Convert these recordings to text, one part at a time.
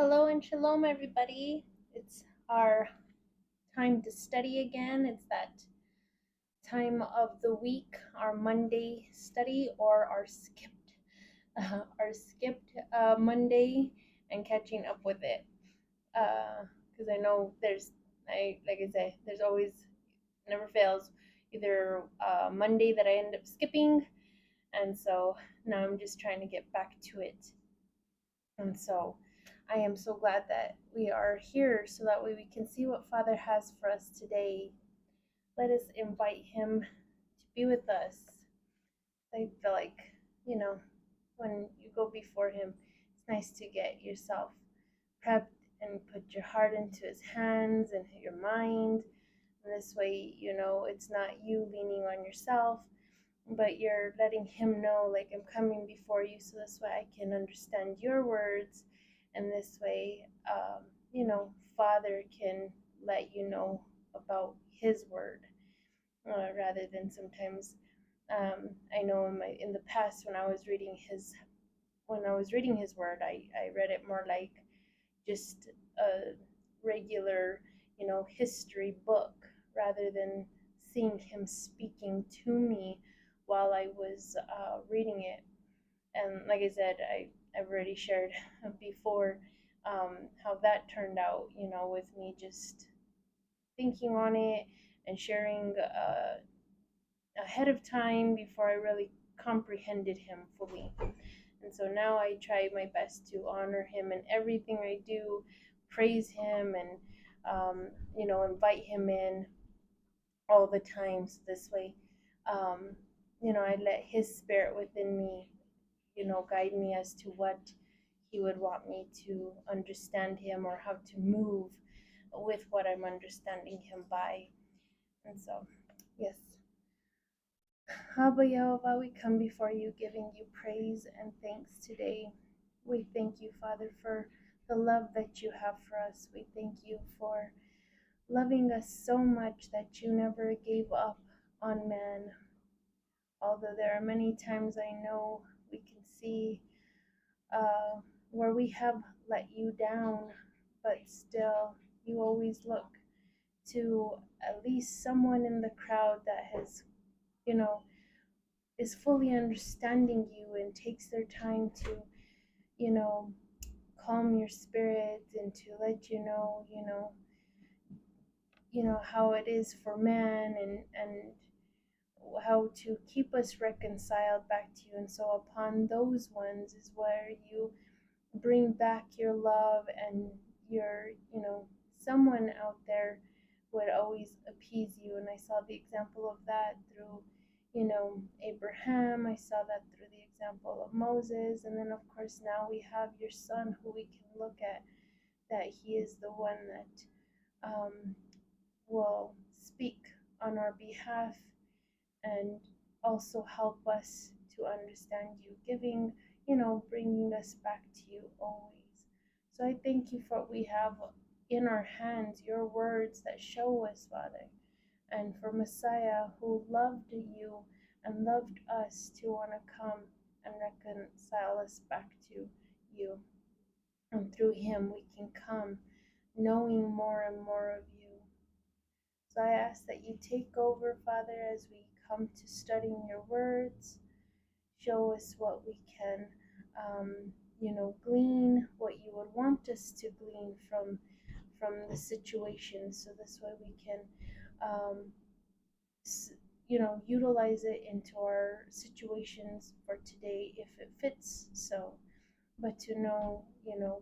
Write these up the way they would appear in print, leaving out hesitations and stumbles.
Hello and shalom, everybody. It's our time to study again. It's that time of the week, our Monday study or our skipped Monday and catching up with it. Because I know like I say, there's always, never fails, either Monday that I end up skipping, and so now I'm just trying to get back to it. And so I am so glad that we are here so that way we can see what Father has for us today. Let us invite him to be with us. I feel like, you know, when you go before him, it's nice to get yourself prepped and put your heart into his hands and your mind. And this way, it's not you leaning on yourself, but you're letting him know, like, I'm coming before you so this way I can understand your words, and this way Father can let you know about his word, rather than sometimes, I know in the past when I was reading his word, I read it more like just a regular, history book, rather than seeing him speaking to me while I was reading it. And like I said, I've already shared before, how that turned out, with me just thinking on it and sharing ahead of time before I really comprehended him fully. And so now I try my best to honor him in everything I do, praise him, and invite him in all the time. So this way, I let his spirit within me, guide me as to what he would want me to understand him, or how to move with what I'm understanding him by. And so, yes. Abba Yehovah, we come before you giving you praise and thanks today. We thank you, Father, for the love that you have for us. We thank you for loving us so much that you never gave up on man. Although there are many times I know we can see where we have let you down, but still you always look to at least someone in the crowd that has, is fully understanding you and takes their time to, you know, calm your spirit and to let how it is for man, and how to keep us reconciled back to you. And so upon those ones is where you bring back your love, and your, someone out there would always appease you. And I saw the example of that through, Abraham. I saw that through the example of Moses. And then, of course, now we have your son, who we can look at, that he is the one that will speak on our behalf, and also help us to understand you, bringing us back to you always. So I thank you for what we have in our hands, your words that show us, Father, and for Messiah, who loved you and loved us, to want to come and reconcile us back to you. And through him, we can come knowing more and more of you. So I ask that you take over, Father, as we come to studying your words. Show us what we can, glean, what you would want us to glean from the situation. So this way we can, utilize it into our situations for today if it fits. So, but to know,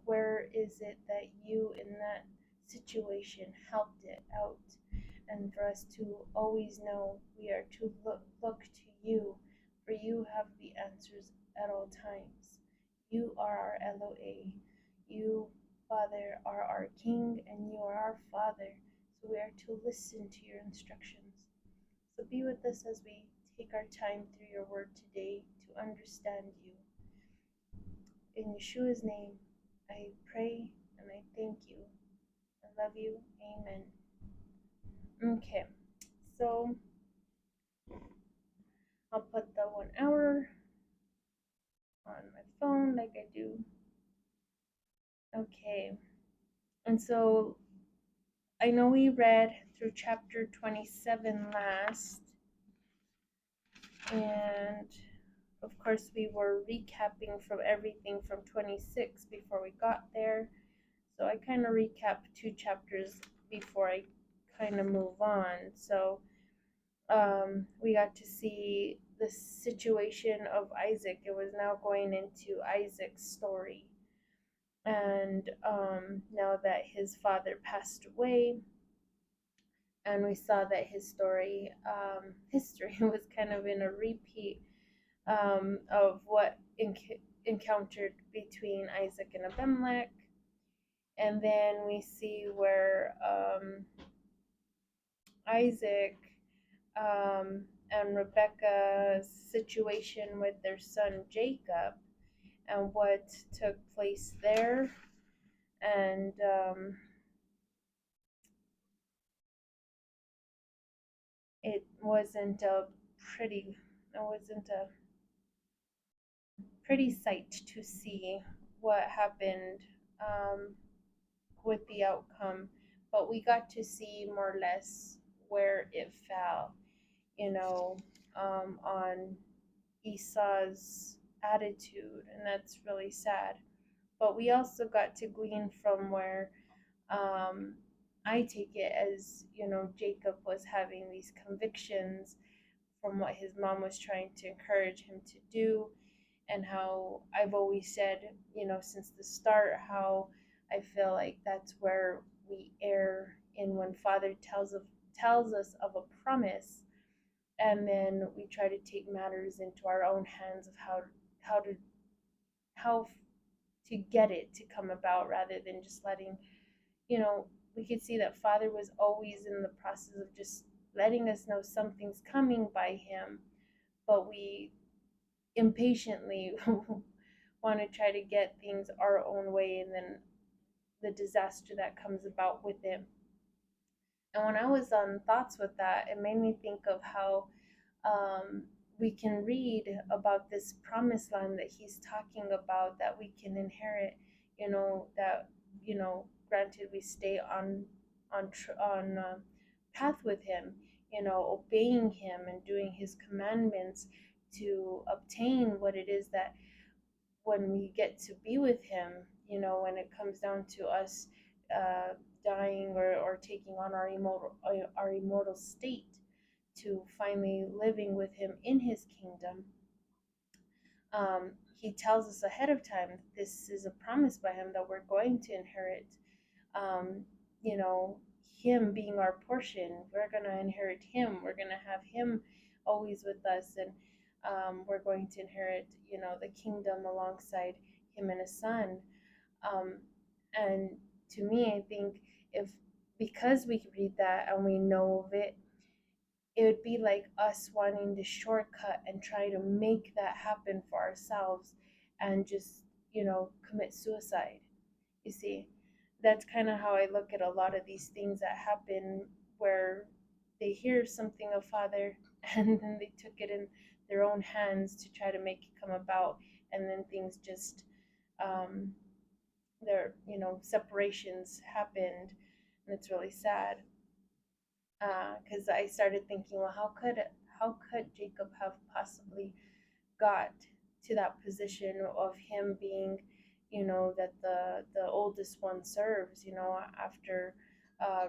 where is it that you in that situation helped it out, and for us to always know we are to look to you, for you have the answers at all times. You are our Eloah. You, Father, are our King, and you are our Father. So we are to listen to your instructions. So be with us as we take our time through your word today to understand you. In Yeshua's name, I pray and I thank you. I love you. Amen. Okay, so I'll put the 1 hour on my phone like I do. Okay, and so I know we read through chapter 27 last, and of course we were recapping from everything from 26 before we got there. So I kind of recapped two chapters before I kind of move on. So we got to see the situation of Isaac. It was now going into Isaac's story. And now that his father passed away, and we saw that his story, history was kind of in a repeat of what encountered between Isaac and Abimelech. And then we see where Isaac and Rebecca's situation with their son Jacob and what took place there. And it wasn't a pretty sight to see what happened with the outcome, but we got to see more or less where it fell, you know, on Esau's attitude, and that's really sad. But we also got to glean from where um, I take it as, Jacob was having these convictions from what his mom was trying to encourage him to do, and how I've always said, since the start, how I feel like that's where we err in when Father tells us of a promise, and then we try to take matters into our own hands of how to how to get it to come about, rather than just letting, you know, we could see that Father was always in the process of just letting us know something's coming by him, but we impatiently want to try to get things our own way, and then the disaster that comes about with it. And when I was on thoughts with that, it made me think of how um, we can read about this promised land that he's talking about, that we can inherit, that, granted we stay on path with him, obeying him and doing his commandments to obtain what it is that when we get to be with him, when it comes down to us uh, dying, or taking on our immortal state, to finally living with him in his kingdom. He tells us ahead of time that this is a promise by him that we're going to inherit, um, you know, him being our portion. We're going to inherit him. We're going to have him always with us. And we're going to inherit, the kingdom alongside him and his son. Um, and to me, I think, if because we read that and we know of it, it would be like us wanting to shortcut and try to make that happen for ourselves, and just, commit suicide. You see, that's kind of how I look at a lot of these things that happen, where they hear something of Father and then they took it in their own hands to try to make it come about, and then things just, um, separations happened, and it's really sad. Because I started thinking, well, how could Jacob have possibly got to that position of him being, that the oldest one serves, after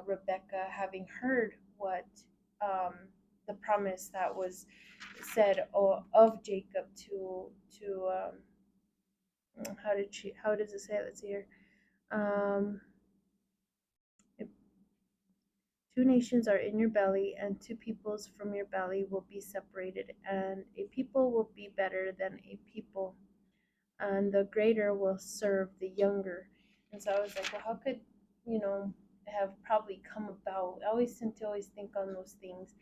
Rebecca having heard what, um, the promise that was said of Jacob to how does it say it? Let's see here. Um, Two nations are in your belly, and two peoples from your belly will be separated, and a people will be better than a people, and the greater will serve the younger. And so I was like, well, how could, have probably come about? I always tend to think on those things,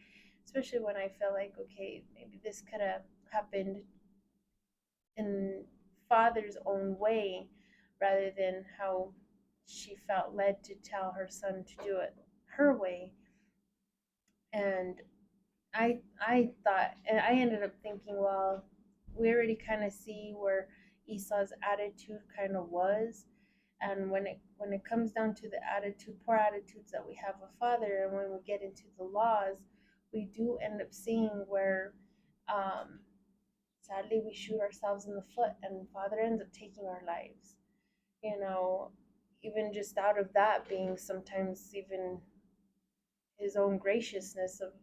especially when I feel like, okay, maybe this could have happened in Father's own way, rather than how she felt led to tell her son to do it her way. And I thought, and I ended up thinking, well, we already kind of see where Esau's attitude kind of was, And when it comes down to the poor attitudes that we have with Father, and when we get into the laws, we do end up seeing where, um, sadly, we shoot ourselves in the foot, and Father ends up taking our lives. You know, even just out of that being sometimes even His own graciousness of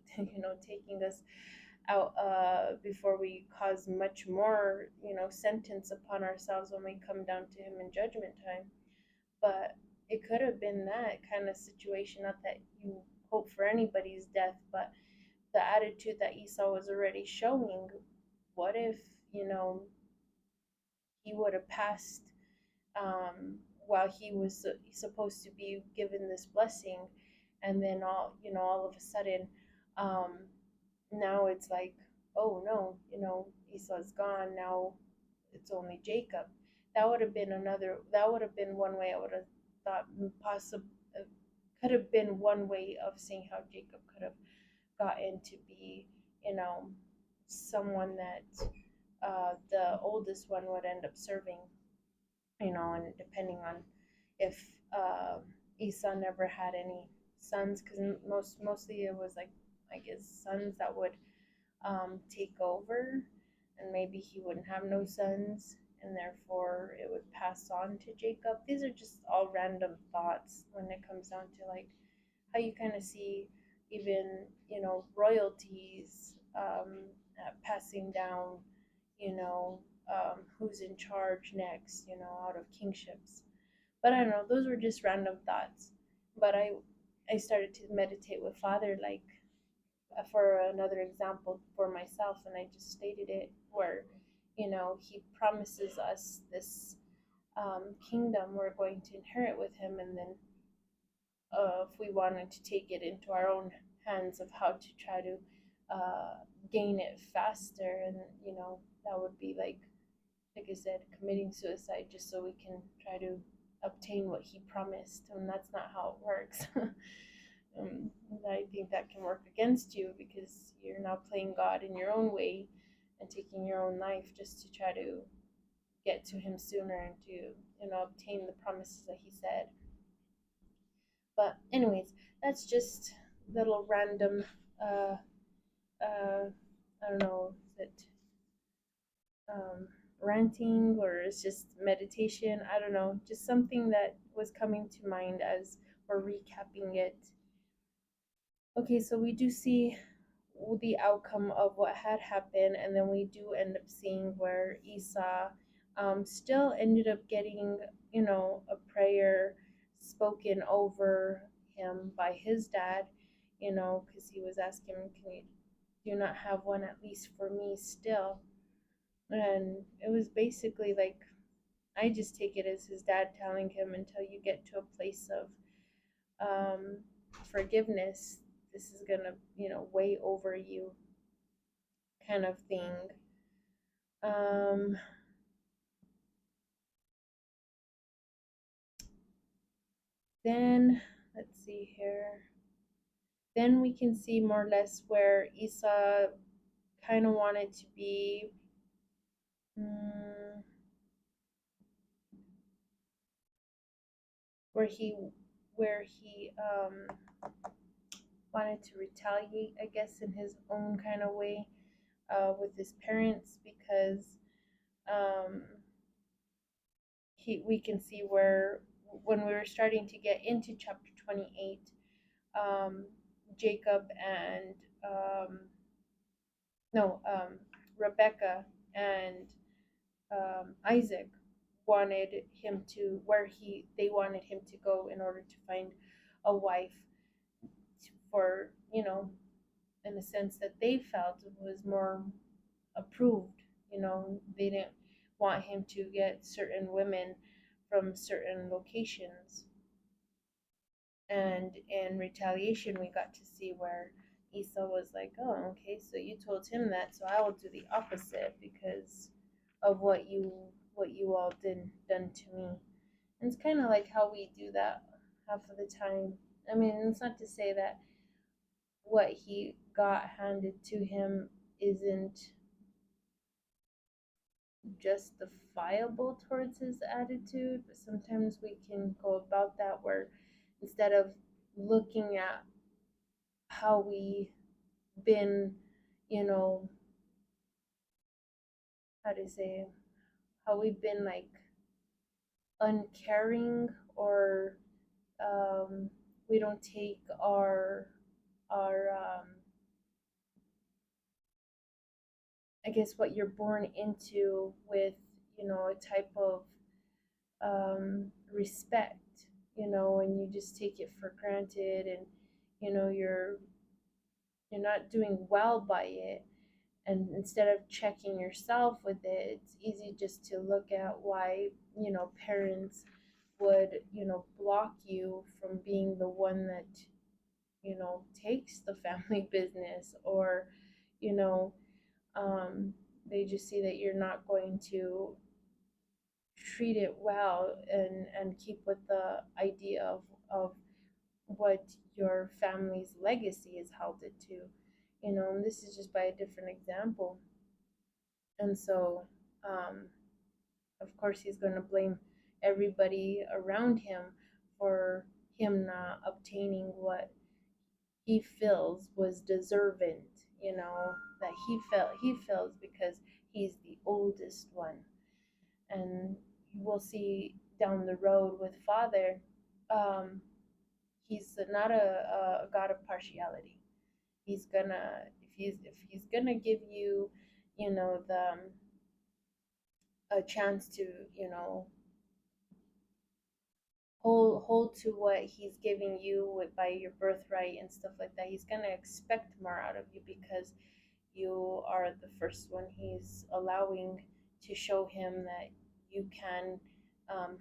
taking us out before we cause much more sentence upon ourselves when we come down to Him in judgment time. But it could have been that kind of situation. Not that you hope for anybody's death, but the attitude that Esau was already showing. What if, he would have passed while he was supposed to be given this blessing, and then all of a sudden, um, now it's like, oh no, Esau's gone. Now it's only Jacob. That would have been one way I would have thought possible. Could have been one way of seeing how Jacob could have gotten to be, you know, someone that the oldest one would end up serving, and depending on if Esau never had any sons, because mostly it was like his sons that would take over, and maybe he wouldn't have no sons, and therefore it would pass on to Jacob. These are just all random thoughts when it comes down to like how you kind of see even royalties passing down, who's in charge next, out of kingships. But I don't know, those were just random thoughts. But I started to meditate with Father, like, for another example for myself, and I just stated it where, He promises us this kingdom we're going to inherit with Him, and then if we wanted to take it into our own hands of how to try to uh, gain it faster, and that would be like I said, committing suicide just so we can try to obtain what He promised, and that's not how it works. I think that can work against you because you're now playing God in your own way and taking your own life just to try to get to Him sooner and to obtain the promises that He said. But anyways, that's just little random. Uh, I don't know. Is it ranting or it's just meditation? I don't know. Just something that was coming to mind as we're recapping it. Okay, so we do see the outcome of what had happened, and then we do end up seeing where Esau still ended up getting, a prayer spoken over him by his dad, because he was asking him, can you do not have one at least for me still? And it was basically like, I just take it as his dad telling him, until you get to a place of um, forgiveness, this is gonna, weigh over you, kind of thing. Um, then let's see here. Then we can see more or less where Esau kind of wanted to be. um, where he wanted to retaliate, I guess, in his own kind of way, with his parents, because um, we can see where, when we were starting to get into chapter 28, um, Jacob and no, Rebecca and Isaac wanted him to, where they wanted him to go in order to find a wife for, in a sense that they felt was more approved. They didn't want him to get certain women from certain locations. And in retaliation, we got to see where Esau was like, oh, okay, so you told him that, so I will do the opposite because of what you all done to me. And it's kind of like how we do that half of the time. I mean, it's not to say that what he got handed to him isn't justifiable towards his attitude, but sometimes we can go about that where instead of looking at how we been, you know, how to say, how we've been like uncaring, or we don't take our I guess what you're born into with, a type of respect, and you just take it for granted, and you're not doing well by it. And instead of checking yourself with it, it's easy just to look at why, parents would, block you from being the one that, takes the family business, or, you know, they just see that you're not going to treat it well, and keep with the idea of what your family's legacy is held it to, and this is just by a different example. And so, um, of course, he's going to blame everybody around him for him not obtaining what he feels was deserving, that he feels because he's the oldest one. And we'll see down the road with father, um, he's not a god of partiality. He's gonna, if he's gonna give you, the a chance to, you know hold to what he's giving you by your birthright and stuff like that. He's gonna expect more out of you because you are the first one he's allowing to show him that you can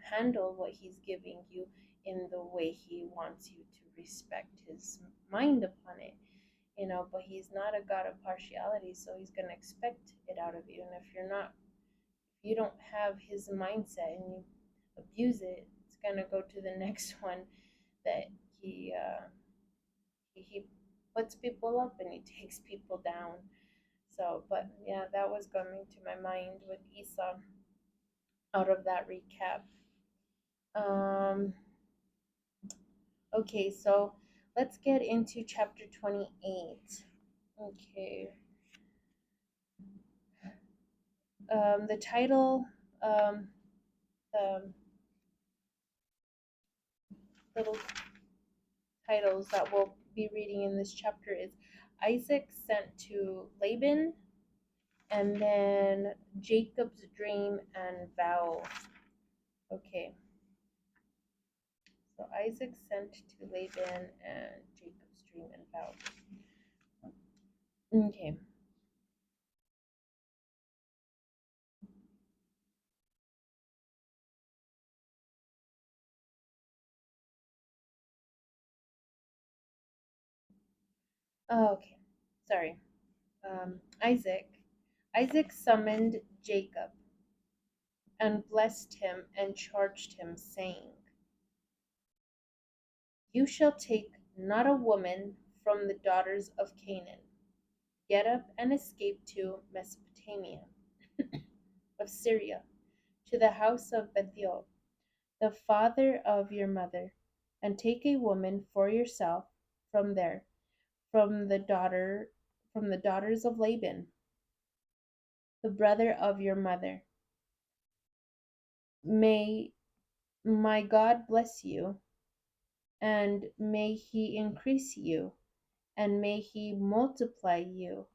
handle what he's giving you in the way he wants you to respect his mind upon it. But he's not a god of partiality, so he's going to expect it out of you. And if you don't have his mindset and you abuse it, it's going to go to the next one, that he puts people up and he takes people down. So, but yeah, that was coming to my mind with Esau out of that recap. Um, okay, so let's get into chapter 28. Okay. The title, the little titles that we'll be reading in this chapter is Isaac sent to Laban, and then Jacob's dream and vow. Okay. So Isaac sent to Laban and Jacob's dream and vow. Okay. Oh, okay. Sorry. Isaac. Isaac summoned Jacob and blessed him and charged him, saying, "You shall take not a woman from the daughters of Canaan. Get up and escape to Mesopotamia, of Syria, to the house of Bethuel, the father of your mother, and take a woman for yourself from there, from the daughters of Laban, the brother of your mother. May my God bless you, and may he increase you, and may he multiply you,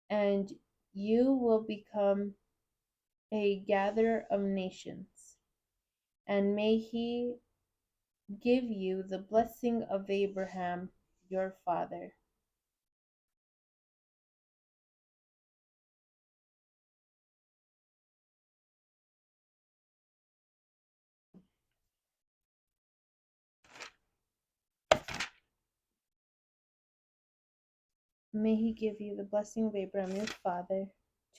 and you will become a gatherer of nations, and may he give you the blessing of Abraham your father." May he give you the blessing of Abraham your father,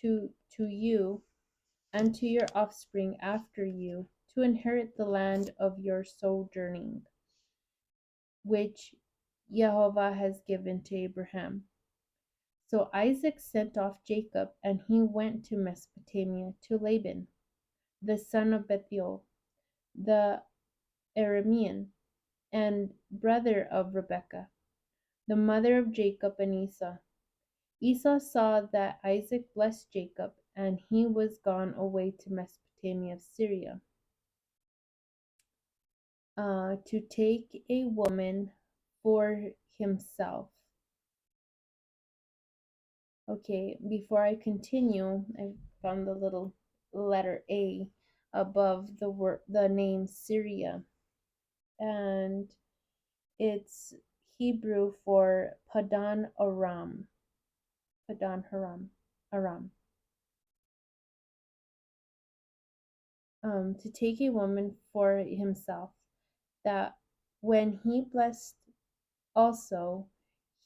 to you and to your offspring after you, to inherit the land of your sojourning, which Jehovah has given to Abraham. So Isaac sent off Jacob, and he went to Mesopotamia to Laban, the son of Bethuel, the Aramean, and brother of Rebekah, the mother of Jacob and Esau. Esau saw that Isaac blessed Jacob, and he was gone away to Mesopotamia of Syria, to take a woman for himself. Okay, before I continue, I found the little letter A above the name Syria, and it's Hebrew for Padan Aram. Padan Haram, Aram. To take a woman for himself, that when he blessed also,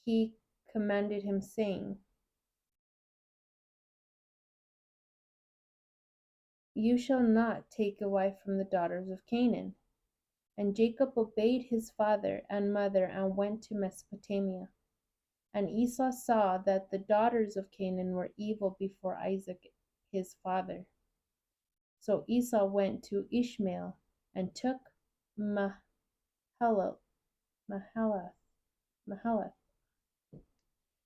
he commanded him, saying, You shall not take a wife from the daughters of Canaan. And Jacob obeyed his father and mother and went to Mesopotamia. And Esau saw that the daughters of Canaan were evil before Isaac his father. So Esau went to Ishmael and took Mahalath,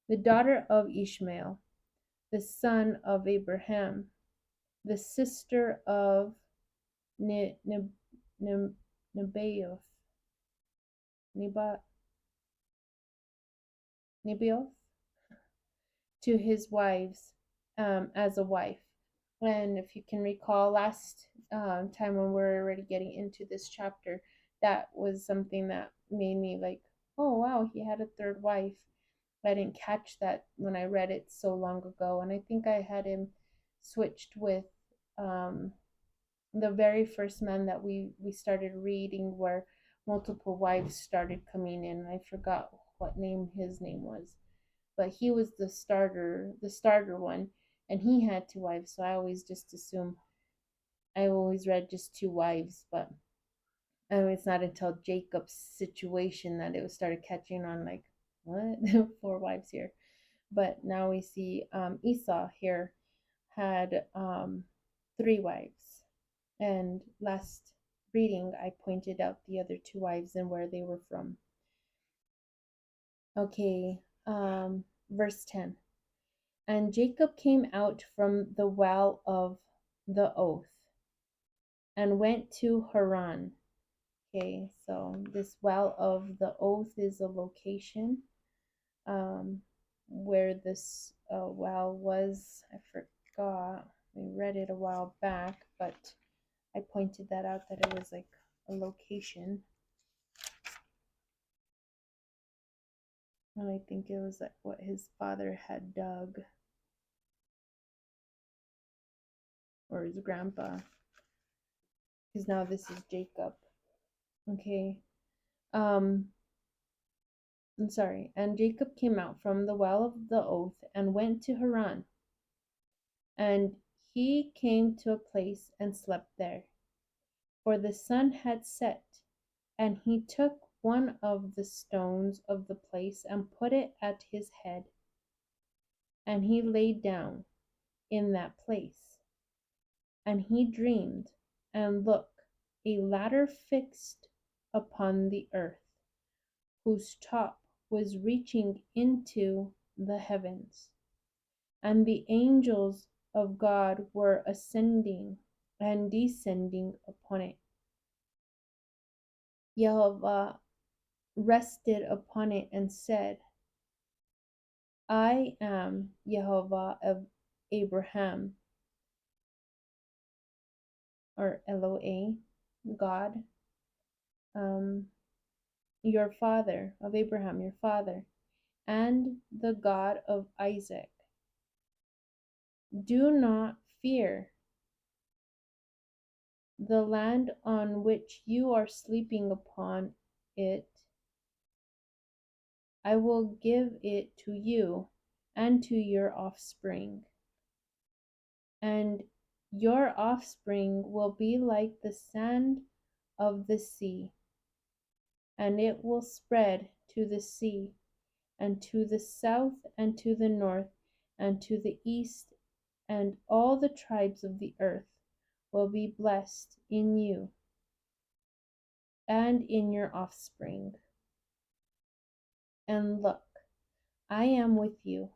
the daughter of Ishmael, the son of Abraham, the sister of Nebaioth, to his wives as a wife. And if you can recall last time when we're already getting into this chapter, that was something that made me like, oh wow, he had a third wife. I didn't catch that when I read it so long ago. And I think I had him switched with the very first man that we started reading, where multiple wives started coming in. I forgot what his name was, but he was the starter one, and he had two wives. So I always just assume, I always read just two wives, but it's not until Jacob's situation that it was started catching on, like, what? Four wives here. But now we see Esau here had three wives. And last reading, I pointed out the other two wives and where they were from. Okay, verse 10. And Jacob came out from the well of the oath and went to Haran. Okay, so this well of the oath is a location where this well was. I forgot. We read it a while back, but I pointed that out, that it was like a location. And I think it was like what his father had dug, or his grandpa, because now this is Jacob. Okay. I'm sorry. And Jacob came out from the well of the oath and went to Haran. And he came to a place and slept there, for the sun had set. And he took one of the stones of the place and put it at his head. And he lay down in that place. And he dreamed, and look, a ladder fixed upon the earth, whose top was reaching into the heavens, and the angels of God were ascending and descending upon it. Jehovah rested upon it and said, I am Jehovah of Abraham, or Eloah, God, your father, of Abraham, your father, and the God of Isaac. Do not fear. The land on which you are sleeping upon it, I will give it to you and to your offspring. And your offspring will be like the sand of the sea, and it will spread to the sea, and to the south, and to the north, and to the east, and all the tribes of the earth will be blessed in you and in your offspring. And look, I am with you,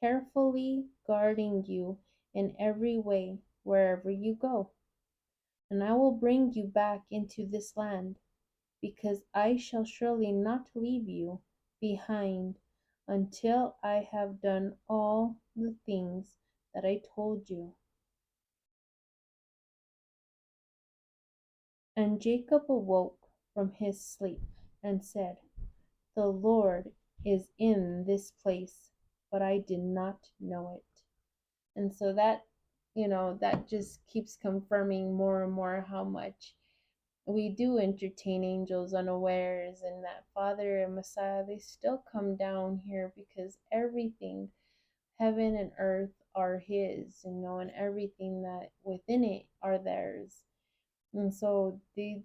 carefully guarding you in every way wherever you go. And I will bring you back into this land, because I shall surely not leave you behind until I have done all the things that I told you. And Jacob awoke from his sleep and said, The Lord is in this place, but I did not know it. And so that just keeps confirming more and more how much we do entertain angels unawares, and that Father and Messiah, they still come down here because everything, heaven and earth, are His, and everything that within it are theirs. And so they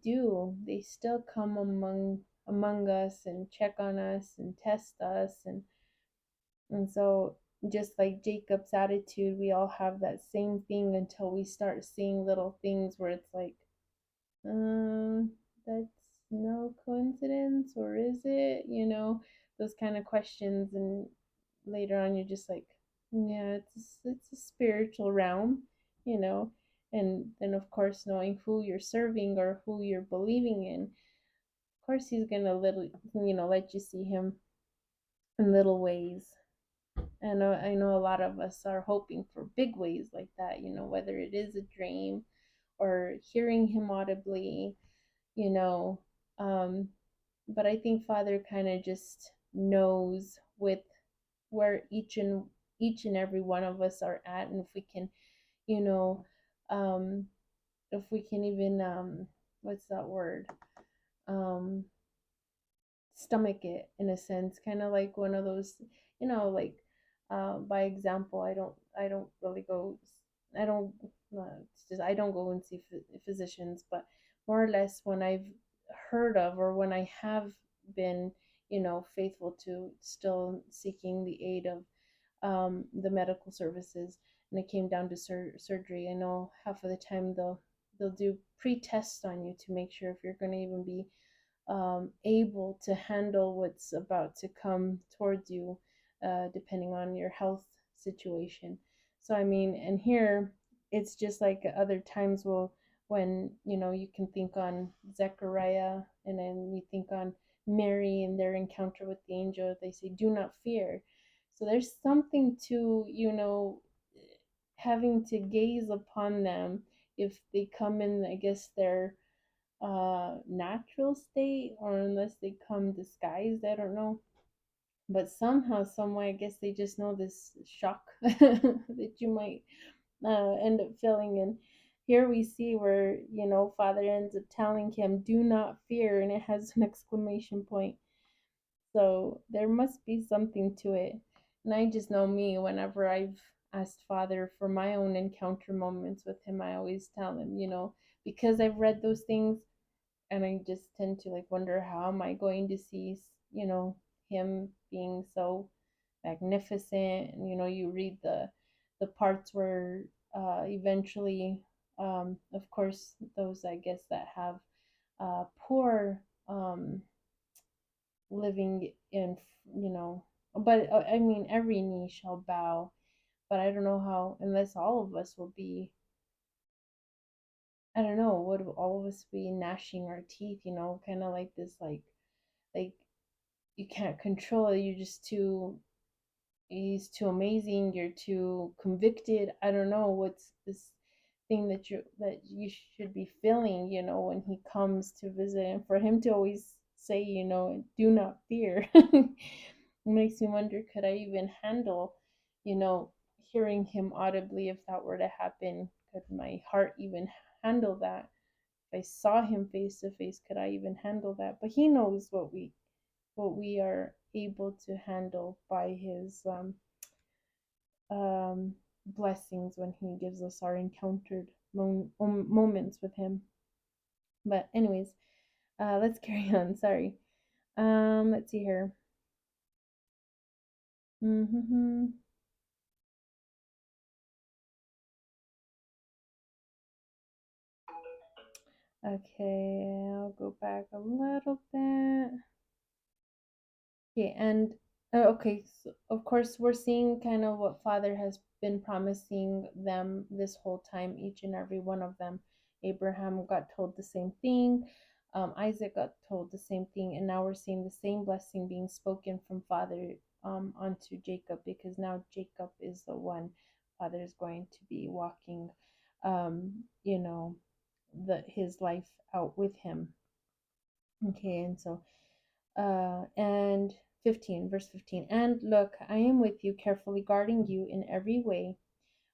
still come among us and check on us and test us, and so just like Jacob's attitude, we all have that same thing until we start seeing little things where it's like, that's no coincidence, or is it? Those kind of questions, and later on you're just like, yeah, it's a spiritual realm, you know. And then of course, knowing who you're serving or who you're believing in, of course he's gonna let you see him in little ways. And I know a lot of us are hoping for big ways like that, whether it is a dream or hearing him audibly, you know. Um, but I think Father kind of just knows with where each and every one of us are at, and if we can, you know, um, if we can even what's that word? Um, Stomach it in a sense, kind of like one of those, like by example, I don't really go, I don't it's just I don't go and see physicians, but more or less when I've heard of, or when I have been, faithful to still seeking the aid of the medical services, and it came down to surgery. I know half of the time they'll do pre-tests on you to make sure if you're going to even be able to handle what's about to come towards you, depending on your health situation. So, I mean, and here it's just like other times, when you can think on Zechariah, and then you think on Mary and their encounter with the angel. They say, "Do not fear." So there's something to, having to gaze upon them if they come in, I guess, their natural state, or unless they come disguised, I don't know. But somehow, someway, I guess they just know this shock that you might end up feeling. And here we see where, Father ends up telling him, "Do not fear," and it has an exclamation point. So there must be something to it. And I just know me, whenever I've asked Father for my own encounter moments with him, I always tell him, because I've read those things, and I just tend to like wonder, how am I going to see, him being so magnificent. And you read the parts where eventually, of course, those, I guess, that have poor living in, you know but I mean, every knee shall bow. But I don't know how, unless all of us will be, I don't know, would all of us be gnashing our teeth, kind of like this, like you can't control it. You're just too, he's too amazing. You're too convicted. I don't know what's this thing that you should be feeling, when he comes to visit, and for him to always say, "Do not fear." It makes me wonder, could I even handle, you know, hearing him audibly if that were to happen? Could my heart even handle that? If I saw him face to face, could I even handle that? But he knows what we are able to handle by his blessings, when he gives us our encountered moments with him. But anyways, let's carry on. Sorry. Let's see here. Mm-hmm. Okay, I'll go back a little bit. Okay, and okay, so of course we're seeing kind of what Father has been promising them this whole time, each and every one of them. Abraham got told the same thing, Isaac got told the same thing, and now we're seeing the same blessing being spoken from Father onto Jacob, because now Jacob is the one Father is going to be walking, you know, his life out with him. Okay, and so and 15, verse 15. And look, I am with you, carefully guarding you in every way,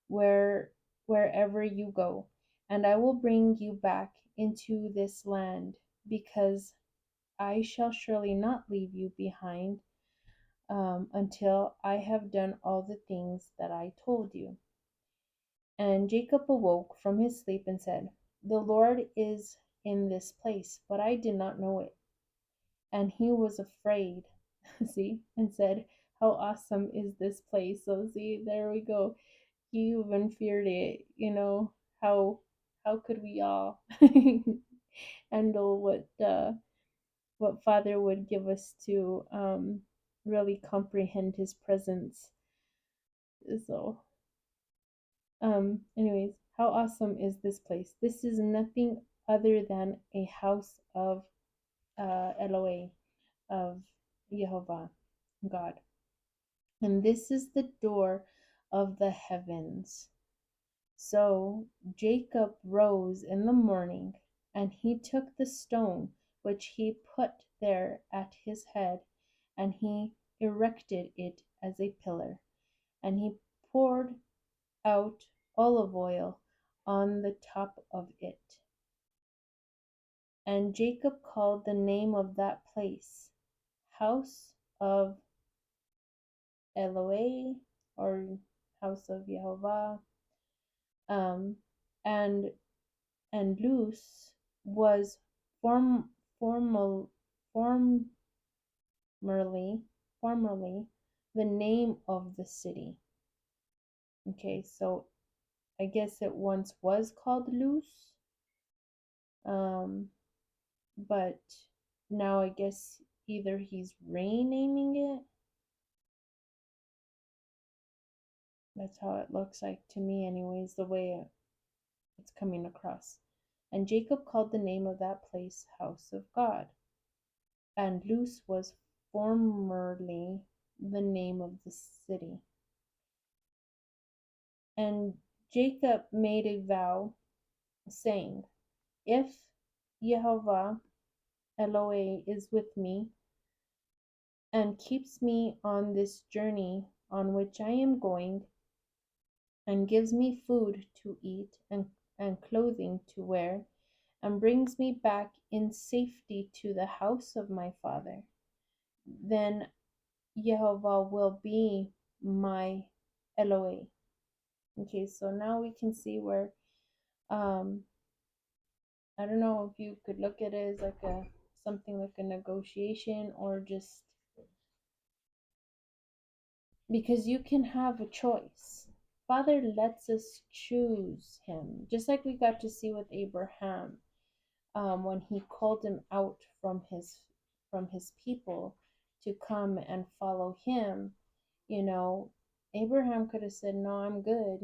where wherever you go, and I will bring you back into this land, because I shall surely not leave you behind until I have done all the things that I told you. And Jacob awoke from his sleep and said, The Lord is in this place, but I did not know it. And he was afraid, see, and said, How awesome is this place? So, see, there we go. He even feared it, How could we all handle what Father would give us to really comprehend His presence? So, anyways, how awesome is this place? This is nothing other than a house of Eloah, of Jehovah, God. And this is the door of the heavens. So Jacob rose in the morning, and he took the stone which he put there at his head, and he erected it as a pillar, and he poured out olive oil on the top of it. And Jacob called the name of that place House of Eloah, or House of Jehovah. Um, and Luz was form formal formerly formerly the name of the city. Okay, so I guess it once was called Luz, um, but now I guess either he's renaming it. That's how it looks like to me, anyways, the way it's coming across. And Jacob called the name of that place House of God. And Luz was formerly the name of the city. And Jacob made a vow, saying, If Jehovah Eloah is with me, and keeps me on this journey on which I am going, and gives me food to eat and clothing to wear, and brings me back in safety to the house of my father, then Jehovah will be my Eloah. Okay, so now we can see where um I don't know if you could look at it as like a something like a negotiation, or just because you can have a choice. Father lets us choose him, just like we got to see with Abraham, when he called him out from his people to come and follow him. You know, Abraham could have said, No, I'm good.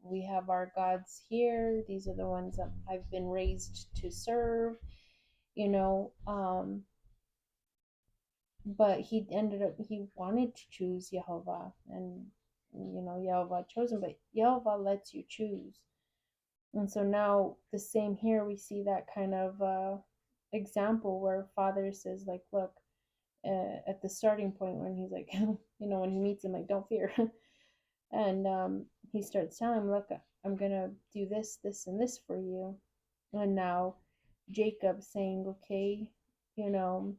We have our gods here. These are the ones that I've been raised to serve, you know. But he wanted to choose Jehovah, and, Jehovah chose him, but Jehovah lets you choose. And so now the same here, we see that kind of example where Father says, like, look, at the starting point when he's like, when he meets him, like, don't fear. And he starts telling him, look, I'm going to do this, this, and this for you. And now Jacob saying, okay, you know,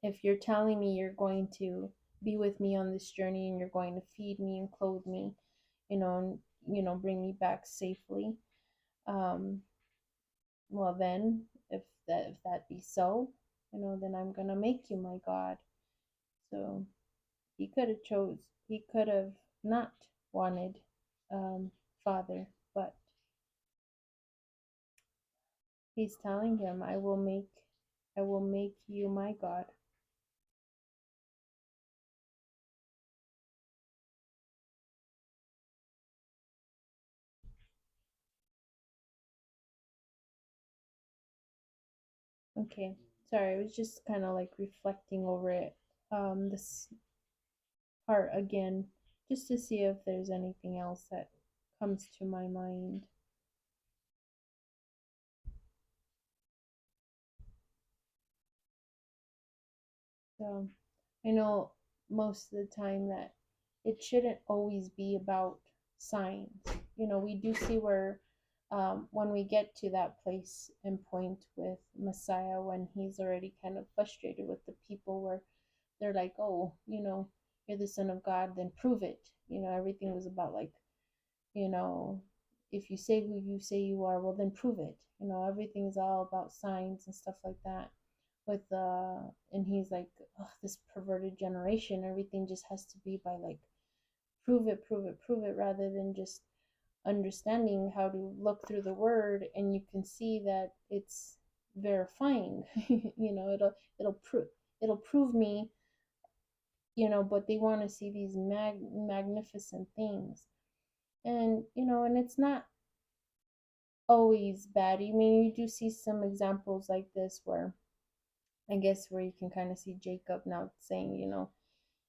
if you're telling me you're going to be with me on this journey, and you're going to feed me and clothe me, and bring me back safely, um, well then, if that be so, then I'm gonna make you my God. So he could have not wanted father, but he's telling him, I will make you my God. Okay, sorry, I was just kind of like reflecting over it, this part again, just to see if there's anything else that comes to my mind. So I know most of the time that it shouldn't always be about signs. We do see where, when we get to that place and point with Messiah, when he's already kind of frustrated with the people, where they're like, oh, you're the Son of God, then prove it. Everything was about like, you know, if you say who you say you are, well, then prove it. Everything's all about signs and stuff like that. With and he's like, oh, this perverted generation, everything just has to be by like, prove it, prove it, prove it, rather than just understanding how to look through the word, and you can see that it's verifying. It'll prove me. But they want to see these magnificent things, and it's not always bad. I mean, you do see some examples like this where, I guess, where you can kind of see Jacob now saying,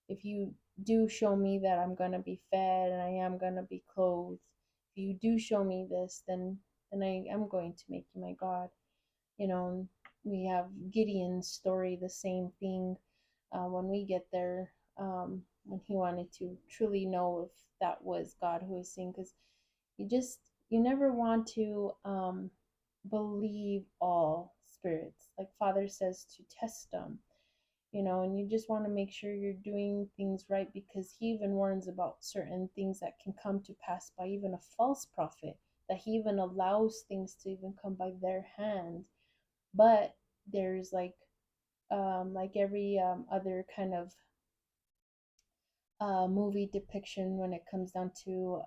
if you do show me that I'm gonna be fed and I am gonna be clothed, if you do show me this, then I am going to make you my God. We have Gideon's story, the same thing. When we get there, when he wanted to truly know if that was God who was saying, because you never want to believe all spirits. Like Father says, to test them, and you just want to make sure you're doing things right, because he even warns about certain things that can come to pass by even a false prophet, that he even allows things to even come by their hand. But there's like every other kind of movie depiction, when it comes down to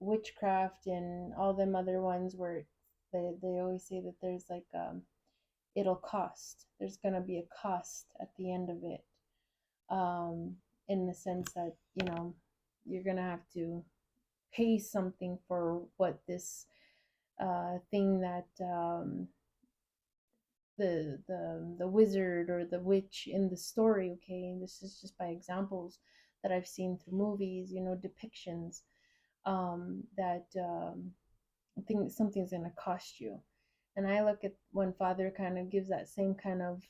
witchcraft and all them other ones, where they always say that there's like, it'll cost. There's gonna be a cost at the end of it, in the sense that you're gonna have to pay something for what this thing that, the wizard or the witch in the story. Okay, and this is just by examples that I've seen through movies, depictions, that think something's going to cost you. And I look at when Father kind of gives that same kind of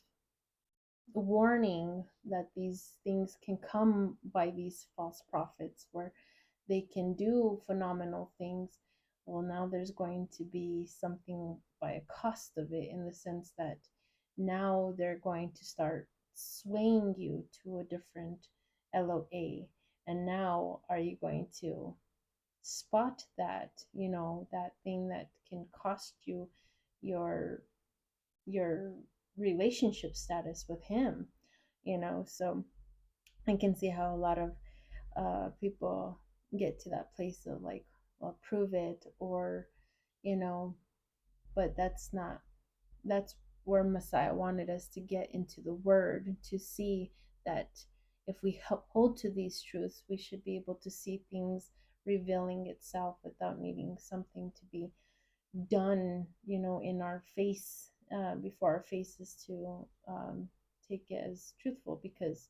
warning, that these things can come by these false prophets, where they can do phenomenal things. Well, now there's going to be something by a cost of it, in the sense that now they're going to start swaying you to a different LOA. And now, are you going to spot that, that thing that can cost you your your relationship status with him? So I can see how a lot of people get to that place of like, well, prove it, or you know but that's where Messiah wanted us to get into the word, to see that if we hold to these truths, we should be able to see things revealing itself without needing something to be done, in our face, before our faces, to take it as truthful. Because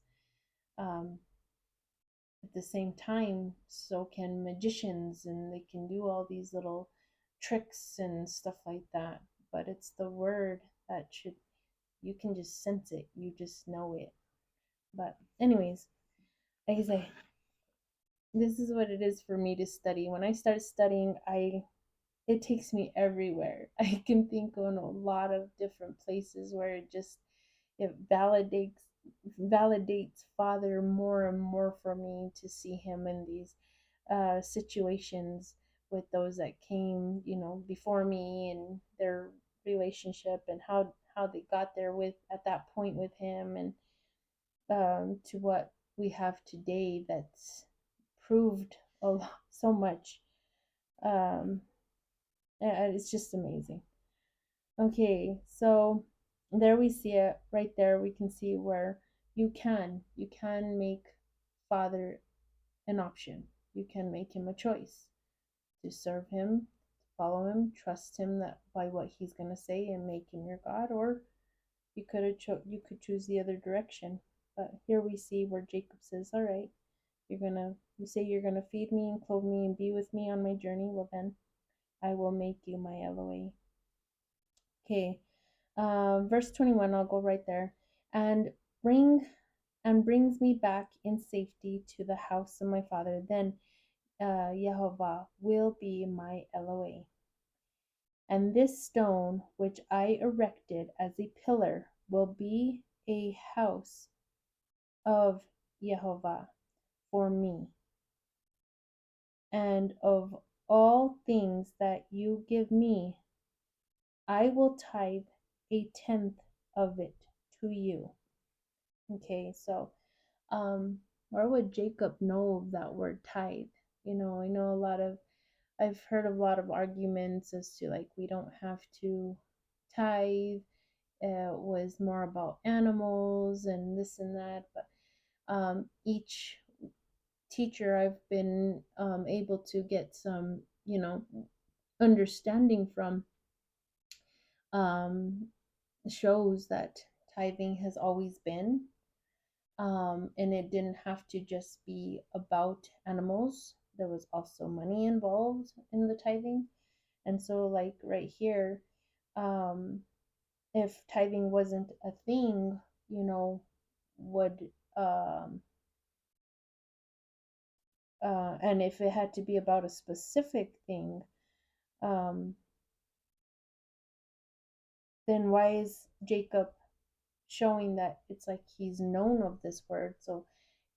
um, at the same time, so can magicians, and they can do all these little tricks and stuff like that. But it's the word that should, you can just sense it, you just know it. But anyways, like I say, this is what it is for me to study. When I start studying, it takes me everywhere. I can think on a lot of different places where it validates Father more and more for me, to see him in these situations with those that came, before me, and their relationship, and how they got there with at that point with him. And to what we have today that's proved a lot, so much. Um, it's just amazing. Okay, so there we see it right there. We can see where you can make father an option. You can make him a choice to serve him, follow him, trust him that by what he's gonna say and make him your God, or you could choose the other direction. But here we see where Jacob says, "All right, you say you're gonna feed me and clothe me and be with me on my journey. Well then, I will make you my LOA." Okay, verse 21. I'll go right there. And bring and brings me back in safety to the house of my father. Then Jehovah will be my LOA. And this stone which I erected as a pillar will be a house of Jehovah for me. And of all things that you give me, I will tithe a tenth of it to you. Okay, so where would Jacob know of that word tithe? I know I've heard a lot of arguments as to like we don't have to tithe. It was more about animals and this and that, but each teacher I've been able to get some, understanding from um, shows that tithing has always been, and it didn't have to just be about animals. There was also money involved in the tithing. And so, like right here, um, if tithing wasn't a thing, would um, and if it had to be about a specific thing, um, then why is Jacob showing that it's like he's known of this word? So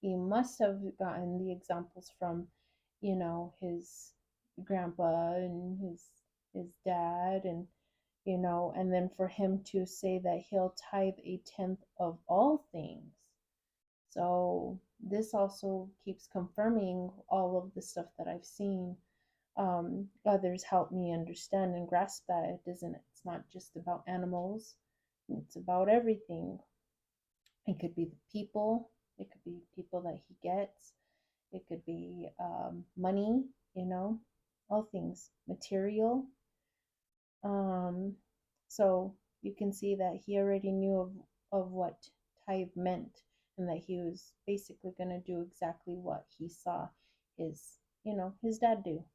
he must have gotten the examples from, his grandpa and his dad, and and then for him to say that he'll tithe a tenth of all things. So this also keeps confirming all of the stuff that I've seen. Others help me understand and grasp that it isn't. It's not just about animals. It's about everything. It could be the people. It could be people that he gets. It could be money. All things material. Um, so you can see that he already knew of what tithe meant, and that he was basically going to do exactly what he saw his dad do,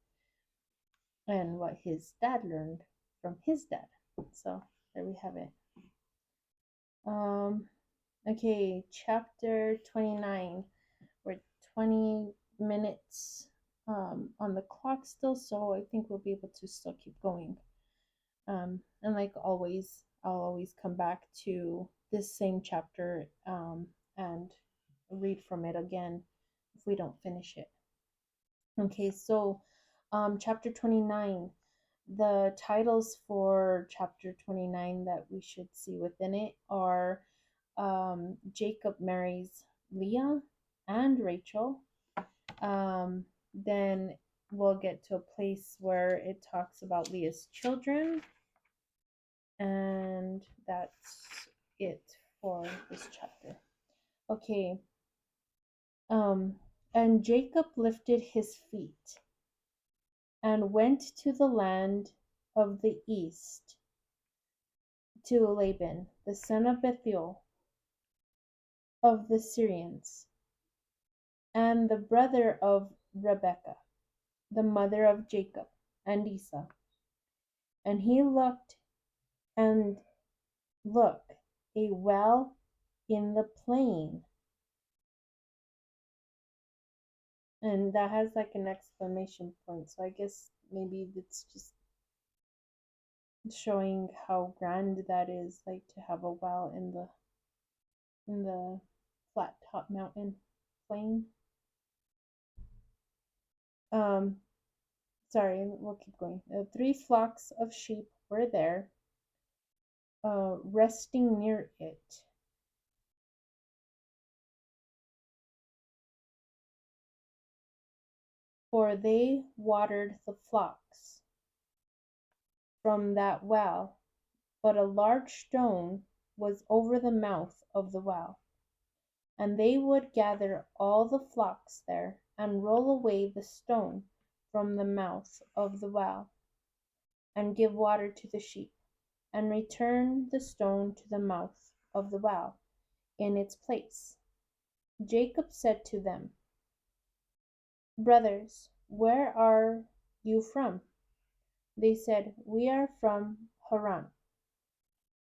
and what his dad learned from his dad. So there we have it. Um, okay, chapter 29. We're 20 minutes on the clock still, so I think we'll be able to still keep going. And like always, I'll always come back to this same chapter and read from it again if we don't finish it. Okay, so chapter 29. The titles for chapter 29 that we should see within it are Jacob marries Leah and Rachel. Then we'll get to a place where it talks about Leah's children, and that's it for this chapter. Okay. And Jacob lifted his feet and went to the land of the east to Laban, the son of Bethuel of the Syrians, and the brother of Rebekah, the mother of Jacob and Esau. And he looked, and look, a well in the plain. And that has like an exclamation point. So I guess maybe it's just showing how grand that is, like to have a well in the flat top mountain plain. Um, sorry, we'll keep going. 3 flocks of sheep were there, resting near it. for they watered the flocks from that well, but a large stone was over the mouth of the well. And they would gather all the flocks there, and roll away the stone from the mouth of the well, and give water to the sheep, and return the stone to the mouth of the well in its place. Jacob said to them, Brothers, where are you from? They said, We are from Haran.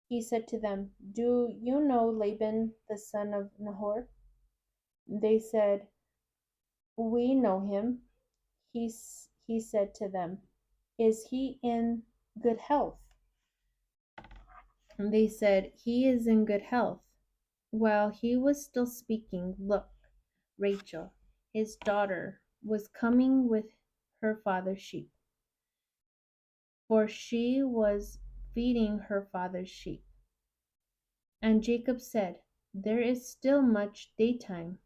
He said to them, Do you know Laban the son of Nahor? They said, We know him. He said to them, Is he in good health? And they said, He is in good health. While he was still speaking, look, Rachel, his daughter, was coming with her father's sheep, for she was feeding her father's sheep. And Jacob said, There is still much daytime.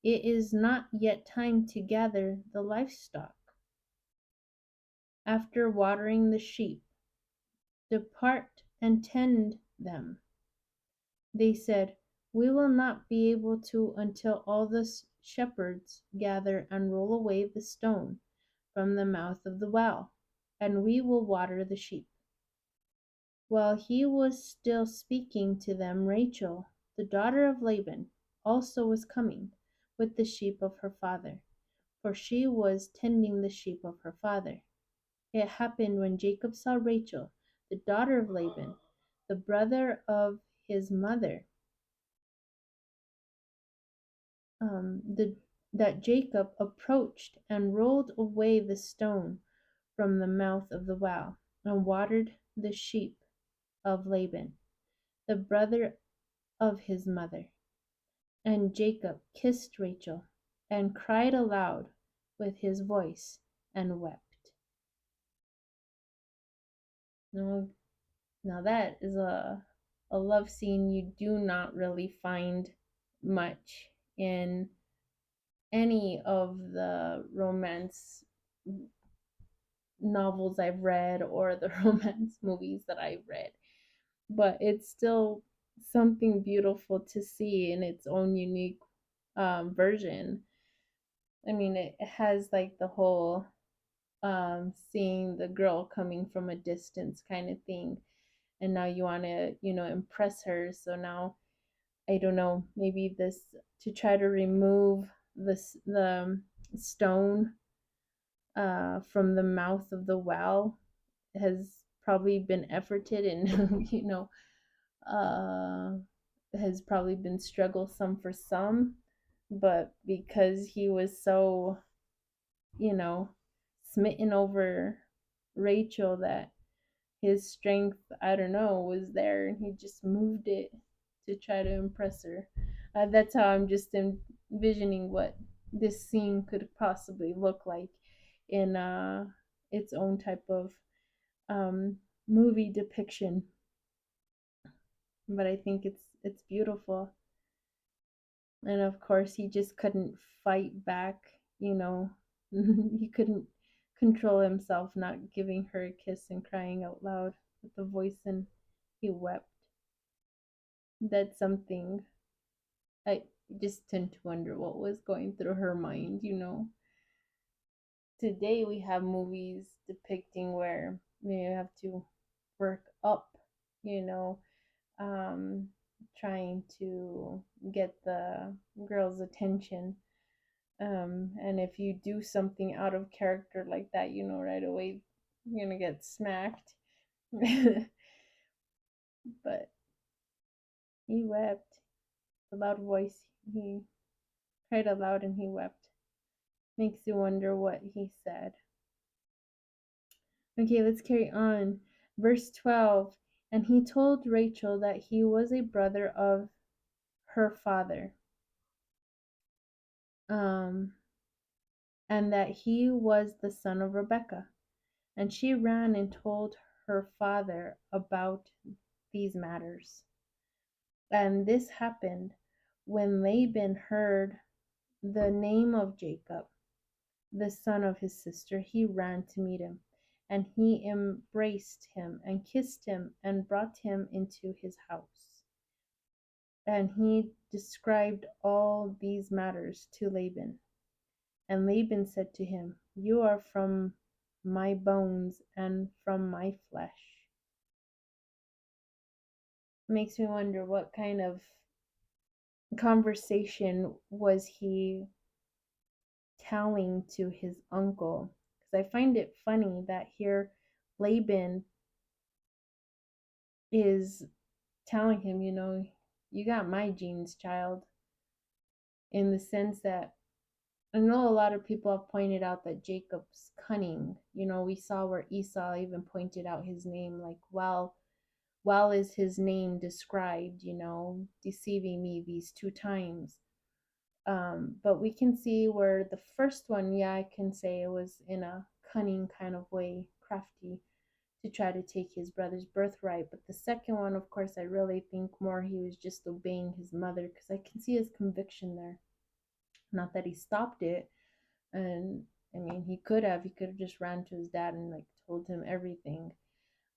It is not yet time to gather the livestock. After watering the sheep, depart and tend them. They said, We will not be able to until all the shepherds gather and roll away the stone from the mouth of the well, and we will water the sheep. While he was still speaking to them, Rachel, the daughter of Laban, also was coming with the sheep of her father, for she was tending the sheep of her father. It happened when Jacob saw Rachel, the daughter of Laban, the brother of his mother, the, that Jacob approached and rolled away the stone from the mouth of the well, and watered the sheep of Laban, the brother of his mother. And Jacob kissed Rachel, and cried aloud with his voice, and wept. Now that is a love scene you do not really find much in any of the romance novels I've read or the romance movies that I've read. But it's still something beautiful to see in its own unique version. I mean, it has like the whole seeing the girl coming from a distance kind of thing. And now you want to, impress her. So now, I don't know, maybe this to try to remove the stone from the mouth of the well has probably been efforted and uh, has probably been strugglesome for some, but because he was so you know smitten over Rachel that his strength, I don't know, was there and he just moved it to try to impress her. That's how I'm just envisioning what this scene could possibly look like in its own type of um, movie depiction. But I think it's beautiful, and of course he just couldn't fight back. He couldn't control himself not giving her a kiss and crying out loud with the voice, and he wept. That's something I just tend to wonder what was going through her mind. Today we have movies depicting where you have to work up, you know, um, trying to get the girl's attention. And if you do something out of character like that, right away you're gonna get smacked. But he wept. A loud voice. He cried aloud and he wept. Makes you wonder what he said. Okay, let's carry on. Verse 12. And he told Rachel that he was a brother of her father, and that he was the son of Rebekah. And she ran and told her father about these matters. And this happened when Laban heard the name of Jacob, the son of his sister, he ran to meet him, and he embraced him and kissed him and brought him into his house. And he described all these matters to Laban. And Laban said to him, "You are from my bones and from my flesh." Makes me wonder what kind of conversation was he telling to his uncle? Because I find it funny that here Laban is telling him, you got my genes, child, in the sense that I know a lot of people have pointed out that Jacob's cunning. We saw where Esau even pointed out his name, like, well is his name described, deceiving me these 2 times. But we can see where the first one, yeah, I can say it was in a cunning kind of way, crafty, to try to take his brother's birthright. But the second one, of course, I really think more he was just obeying his mother, because I can see his conviction there. Not that he stopped it, and I mean he could have just ran to his dad and like told him everything,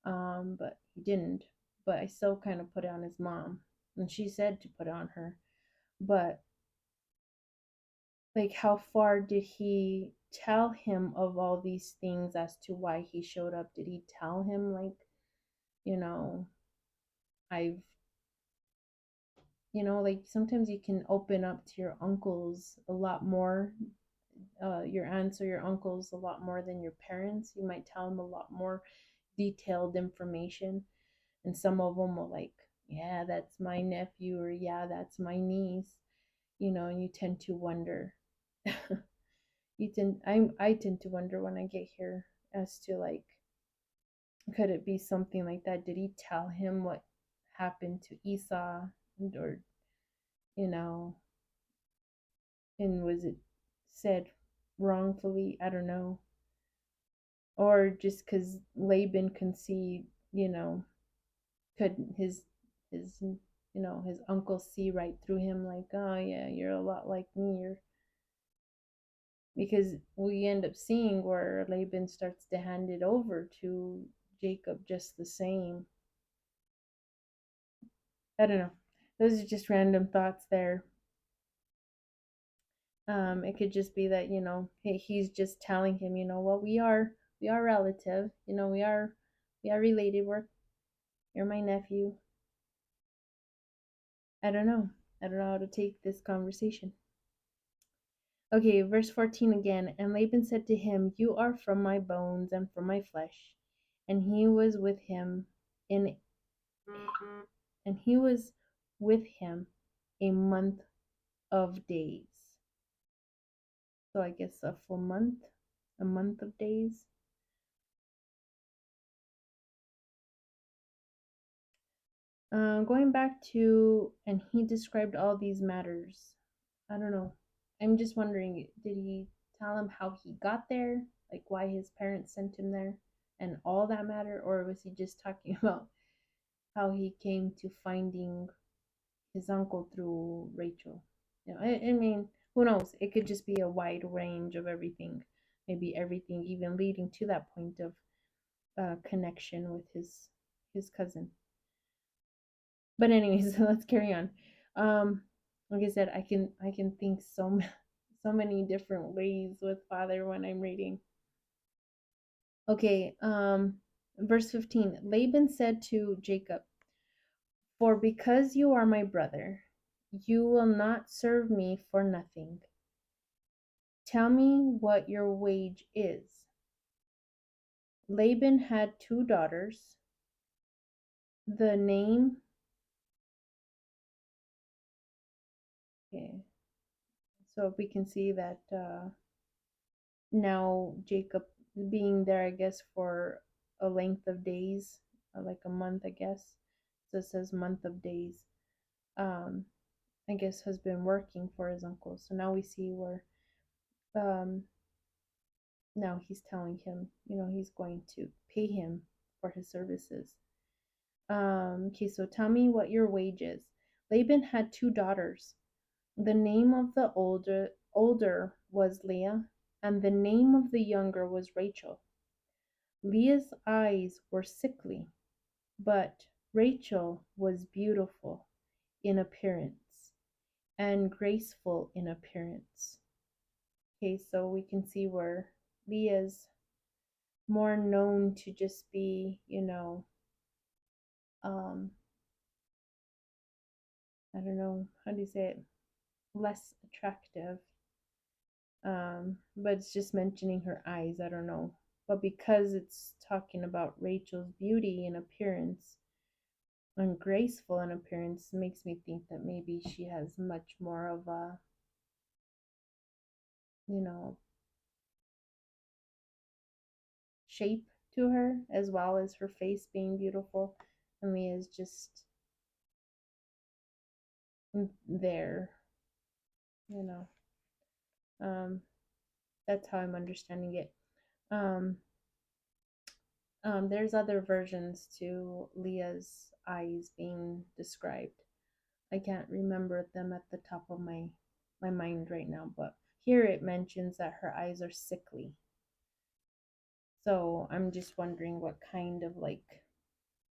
but he didn't. But I still kind of put it on his mom, and she said to put it on her. But like, how far did he tell him of all these things as to why he showed up? Did he tell him like, you know I've like sometimes you can open up to your uncles a lot more, your aunts or your uncles a lot more than your parents. You might tell them a lot more detailed information, and some of them will like, yeah, that's my nephew, or yeah, that's my niece, and you tend to wonder. I tend to wonder when I get here as to like, could it be something like that? Did he tell him what happened to Esau, or you know and was it said wrongfully? I don't know. Or just because Laban can see, could his uncle see right through him, like, oh yeah, you're a lot like me, or because we end up seeing where Laban starts to hand it over to Jacob just the same. I don't know. Those are just random thoughts there. It could just be that, he's just telling him, well, we are relative, we are related. You're my nephew. I don't know. I don't know how to take this conversation. Okay, verse 14 again. And Laban said to him, "You are from my bones and from my flesh." And he was with him in and he was with him a month of days. So I guess a full month, a month of days. Going back to, and he described all these matters. I don't know. I'm just wondering, did he tell him how he got there? Like why his parents sent him there and all that matter? Or was he just talking about how he came to finding his uncle through Rachel? I mean, who knows? It could just be a wide range of everything. Maybe everything even leading to that point of connection with his cousin. But anyways, let's carry on. Like I said, I can think so many different ways with Father when I'm reading. Okay, verse 15. Laban said to Jacob, "For because you are my brother, you will not serve me for nothing. Tell me what your wage is." Laban had 2 daughters. The name, okay, so we can see that now Jacob being there, I guess, for a length of days, like a month, I guess. So it says month of days. I guess has been working for his uncle. So now we see where um, now he's telling him, he's going to pay him for his services. Okay, so tell me what your wage is. Laban had 2 daughters. The name of the older was Leah, and the name of the younger was Rachel. Leah's eyes were sickly, but Rachel was beautiful in appearance and graceful in appearance. Okay, so we can see where Leah's more known to just be, um, I don't know, how do you say it? Less attractive. But it's just mentioning her eyes, I don't know. But because it's talking about Rachel's beauty and appearance and graceful in appearance, makes me think that maybe she has much more of a, you know, shape to her, as well as her face being beautiful. And Leah's just there, you know. Um, that's how I'm understanding it. Um, there's other versions to Leah's eyes being described. I can't remember them at the top of my mind right now, but here it mentions that her eyes are sickly. So I'm just wondering what kind of like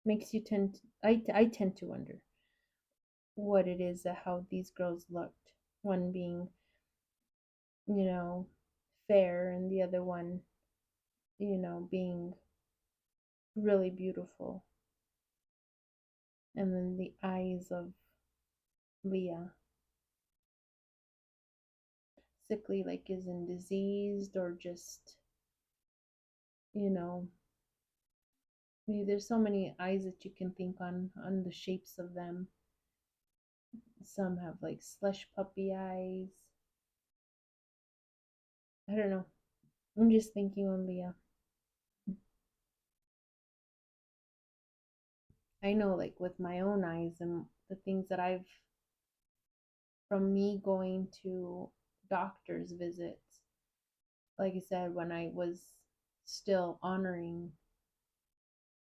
makes you tend to, I tend to wonder what it is that how these girls looked. One being, you know, fair and the other one, being really beautiful. And then the eyes of Leah, sickly, like is in diseased or just, you know, there's so many eyes that you can think on the shapes of them. Some have like slush puppy eyes. I don't know. I'm just thinking on Leah. I know, like with my own eyes and the things that I've, from me going to doctor's visits, like I said, when I was still honoring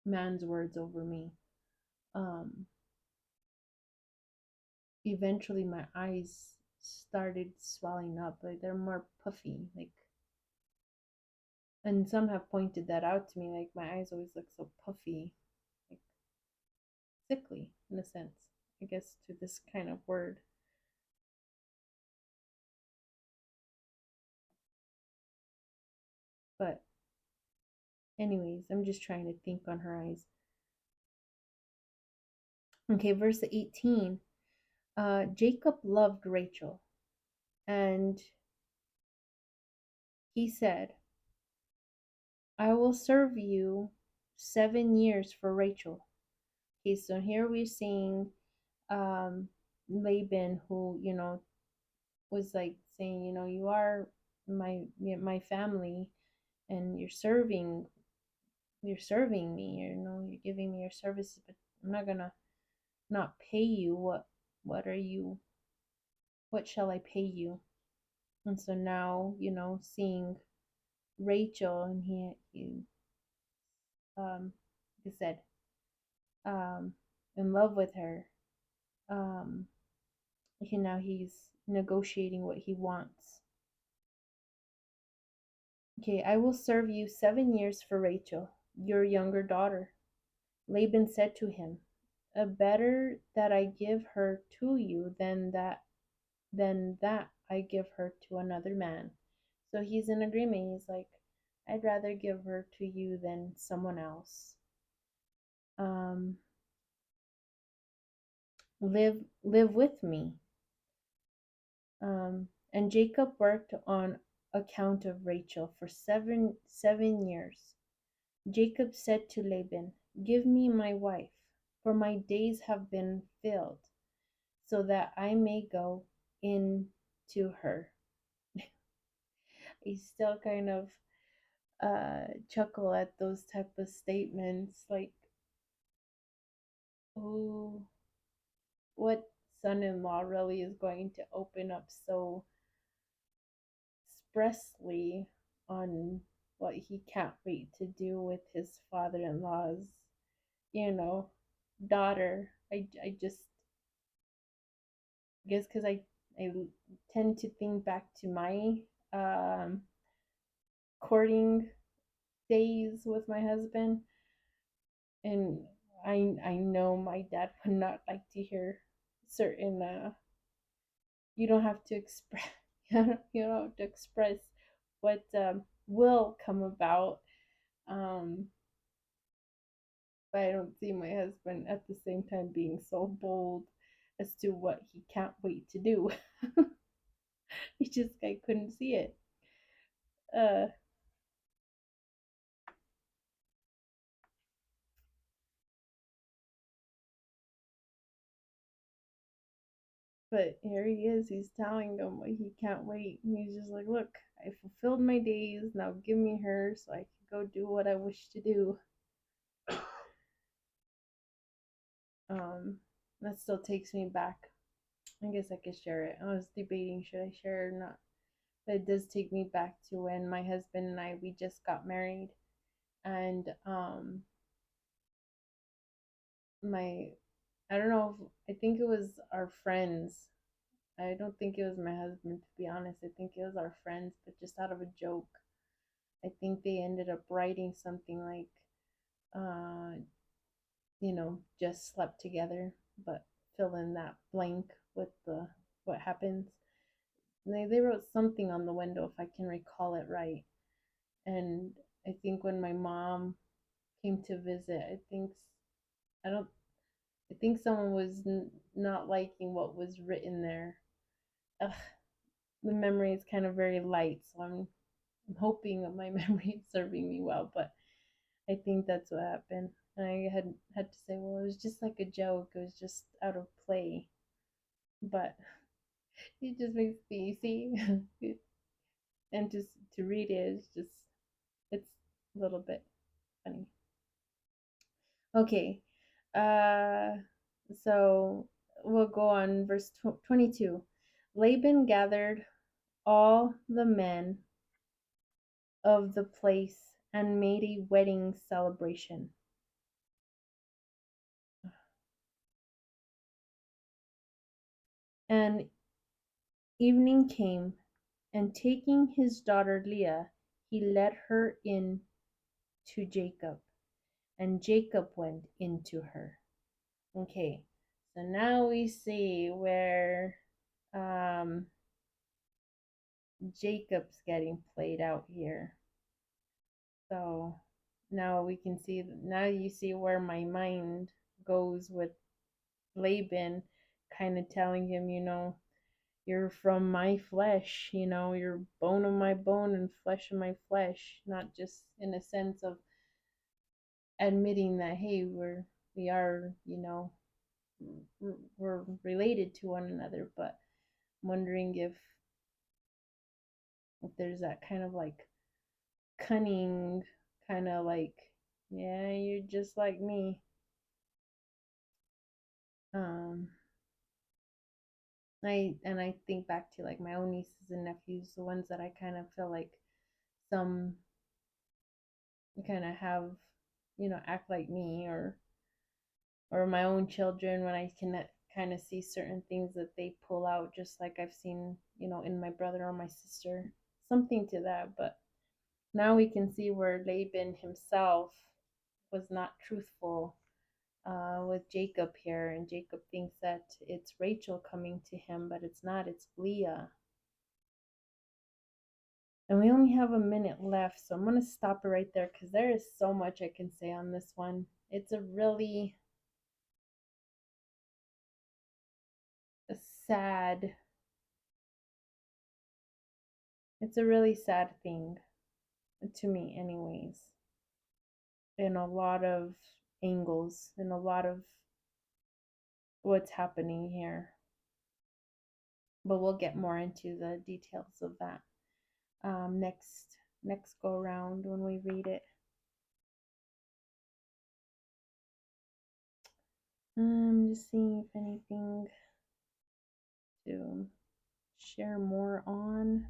man's words over me, um, eventually my eyes started swelling up. Like they're more puffy. Like, and some have pointed that out to me. Like my eyes always look so puffy, like sickly in a sense, I guess, to this kind of word. But anyways, I'm just trying to think on her eyes. Okay, verse 18. Jacob loved Rachel, and he said, I will serve you 7 years for Rachel. Okay, so here we're seeing um, Laban, who, was like saying, you are my family, and you're serving me, you're giving me your services, but I'm not gonna not pay you. What shall I pay you? And so now, seeing Rachel, and he like I said, um in love with her, um now he's negotiating what he wants. Okay, I will serve you 7 years for Rachel, your younger daughter. Laban said to him, better that I give her to you than that I give her to another man. So he's in agreement. He's like, I'd rather give her to you than someone else. Um, live with me. And Jacob worked on account of Rachel for seven years. Jacob said to Laban, give me my wife, for my days have been filled, so that I may go in to her. I still kind of chuckle at those type of statements, like, oh, what son-in-law really is going to open up so expressly on what he can't wait to do with his father-in-law's, you know, daughter. I just guess because I tend to think back to my courting days with my husband, and I know my dad would not like to hear certain you don't have to express you don't have to express what will come about. Um, but I don't see my husband at the same time being so bold as to what he can't wait to do. He just I couldn't see it. Uh, but here he is. He's telling them what he can't wait. And he's just like, look, I fulfilled my days. Now give me her so I can go do what I wish to do. Um, that still takes me back. I guess I could share it. I was debating should I share it or not. But it does take me back to when my husband and I we just got married, and my I don't know if I think it was our friends. I don't think it was my husband, to be honest. I think it was our friends, but just out of a joke. I think they ended up writing something like, uh, just slept together, but fill in that blank with the what happens. And they wrote something on the window, if I can recall it right. And I think when my mom came to visit, I don't I think someone was not liking what was written there. Ugh, the memory is kind of very light, so I'm hoping that my memory is serving me well, but I think that's what happened. And I had to say, well, it was just like a joke. It was just out of play. But it just makes me see, and just to read it is just it's a little bit funny. Okay, uh, so we'll go on verse 22. Laban gathered all the men of the place and made a wedding celebration. And evening came, and taking his daughter Leah, he led her in to Jacob, and Jacob went into her. Okay, so now we see where um, Jacob's getting played out here. So now we can see, now you see where my mind goes with Laban kind of telling him, you're from my flesh, you're bone of my bone and flesh of my flesh, not just in a sense of admitting that, hey, we are, we're related to one another, but I'm wondering if there's that kind of like cunning, kind of like, yeah, you're just like me. Um, I think back to like my own nieces and nephews, the ones that I kind of feel like some kind of have, act like me, or my own children when I can kind of see certain things that they pull out, just like I've seen, in my brother or my sister, something to that. But now we can see where Laban himself was not truthful with Jacob here, and Jacob thinks that it's Rachel coming to him, but it's not, it's Leah. And we only have a minute left, so I'm going to stop it right there because there is so much I can say on this one. It's a really sad, it's a really sad thing to me, anyways, in a lot of angles, in a lot of what's happening here. But we'll get more into the details of that next go around when we read it. I'm just seeing if anything to share more on.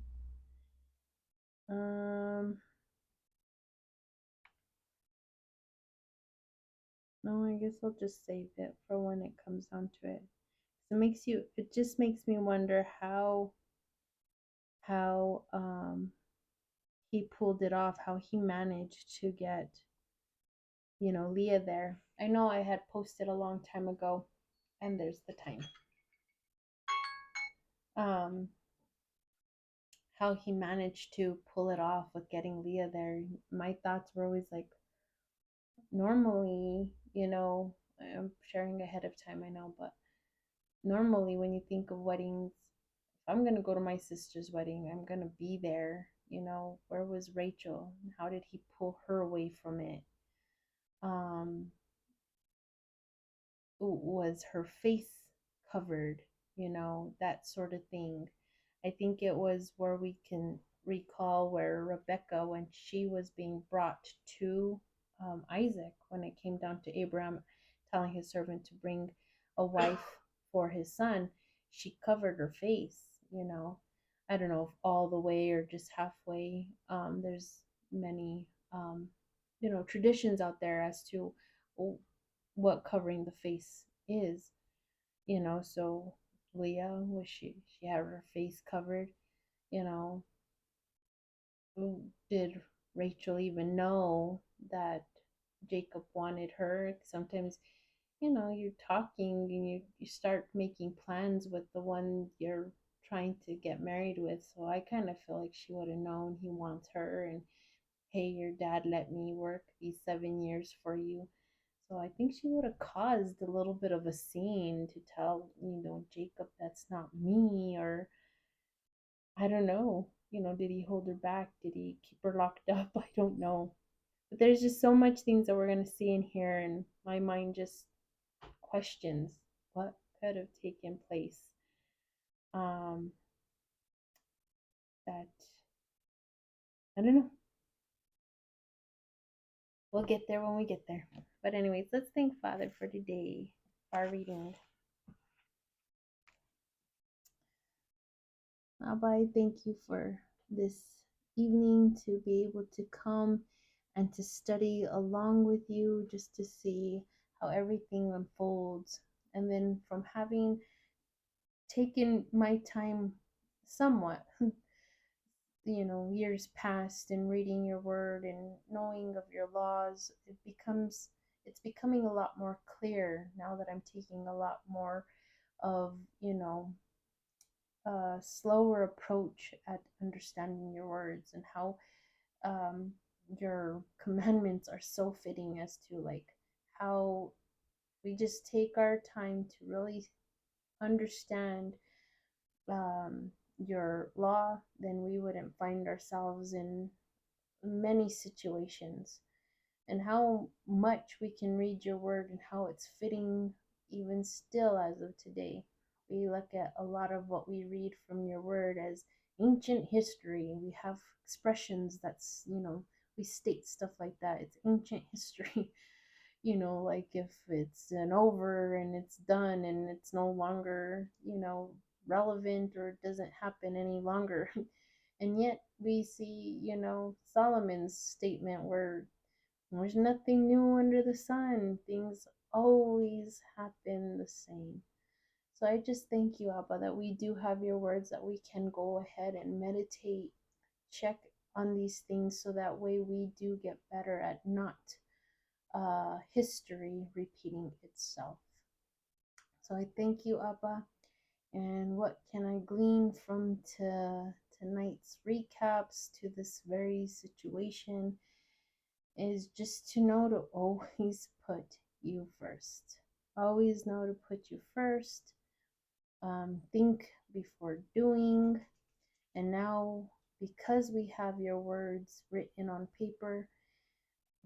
No, I guess I'll just save it for when it comes down to it. It just makes me wonder how he pulled it off, how he managed to get, Leah there. I know I had posted a long time ago, and there's the time. Um, how he managed to pull it off with getting Leah there. My thoughts were always like, normally, I'm sharing ahead of time, I know, but normally when you think of weddings, if I'm gonna go to my sister's wedding, I'm gonna be there. Where was Rachel? How did he pull her away from it? Um, was her face covered? That sort of thing. I think it was where we can recall where Rebecca, when she was being brought to Isaac, when it came down to Abraham telling his servant to bring a wife for his son, she covered her face. I don't know if all the way or just halfway. There's many, traditions out there as to what covering the face is. So Leah, was she had her face covered? you know did Rachel even know that Jacob wanted her? Sometimes, you're talking and you start making plans with the one you're trying to get married with. So I kind of feel like she would have known he wants her, and hey, your dad let me work these 7 years for you. So I think she would have caused a little bit of a scene to tell, Jacob, that's not me. Or I don't know, did he hold her back? Did he keep her locked up? I don't know. But there's just so much things that we're going to see in here, and my mind just questions what could have taken place. Um, that, I don't know. We'll get there when we get there. But, anyways, let's thank Father for today, our reading. Abba, I thank you for this evening to be able to come and to study along with you, just to see how everything unfolds. And then from having taken my time somewhat, years past, in reading your word and knowing of your laws, it's becoming a lot more clear now that I'm taking a lot more of, a slower approach at understanding your words, and how um, your commandments are so fitting as to like how we just take our time to really understand your law, then we wouldn't find ourselves in many situations. And how much we can read your word and how it's fitting even still as of today. We look at a lot of what we read from your word as ancient history. We have expressions that's, we state stuff like that. It's ancient history. Like if it's an over and it's done and it's no longer, relevant, or it doesn't happen any longer. And yet we see, Solomon's statement where there's nothing new under the sun. Things always happen the same. So I just thank you, Abba, that we do have your words, that we can go ahead and meditate, check on these things, so that way we do get better at not history repeating itself. So I thank you, Abba. And what can I glean from tonight's recaps to this very situation is just to know to always put you first. Always know to put you first. Think before doing. And now, because we have your words written on paper,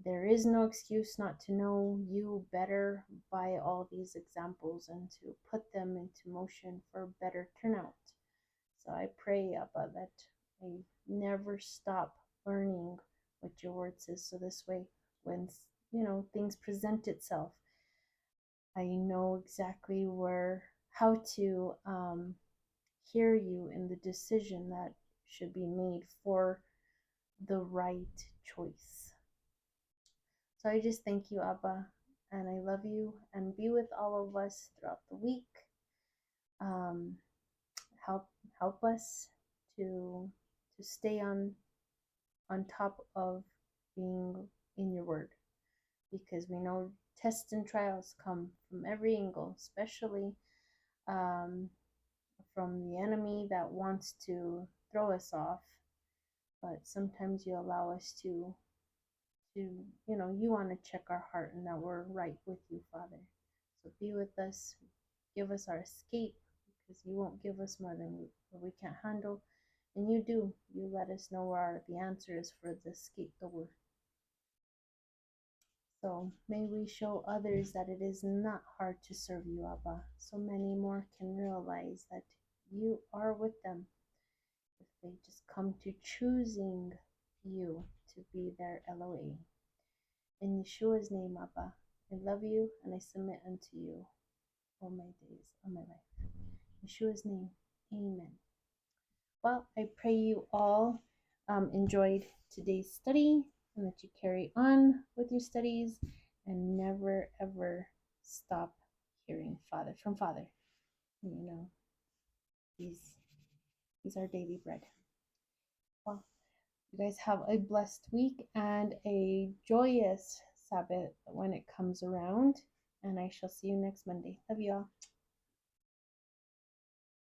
there is no excuse not to know you better by all these examples and to put them into motion for better turnout. So I pray, Abba, that I never stop learning what your word says. So this way, when things present itself, I know exactly how to hear you in the decision that should be made for the right choice. So I just thank you, Abba, and I love you, and be with all of us throughout the week. Um, help us to stay on on top of being in your word, because we know tests and trials come from every angle, especially um, from the enemy that wants to throw us off. But sometimes you allow us to you want to check our heart and that we're right with you, Father. So be with us, give us our escape, because you won't give us more than we can't handle. And you do. You let us know where the answer is for the escape door. So may we show others that it is not hard to serve you, Abba. So many more can realize that you are with them if they just come to choosing you to be their Elohim. In Yeshua's name, Abba, I love you and I submit unto you all my days of my life. In Yeshua's name, amen. Well, I pray you all enjoyed today's study and that you carry on with your studies and never ever stop hearing from Father. He's our daily bread. Well, you guys have a blessed week and a joyous Sabbath when it comes around. And I shall see you next Monday. Love you all.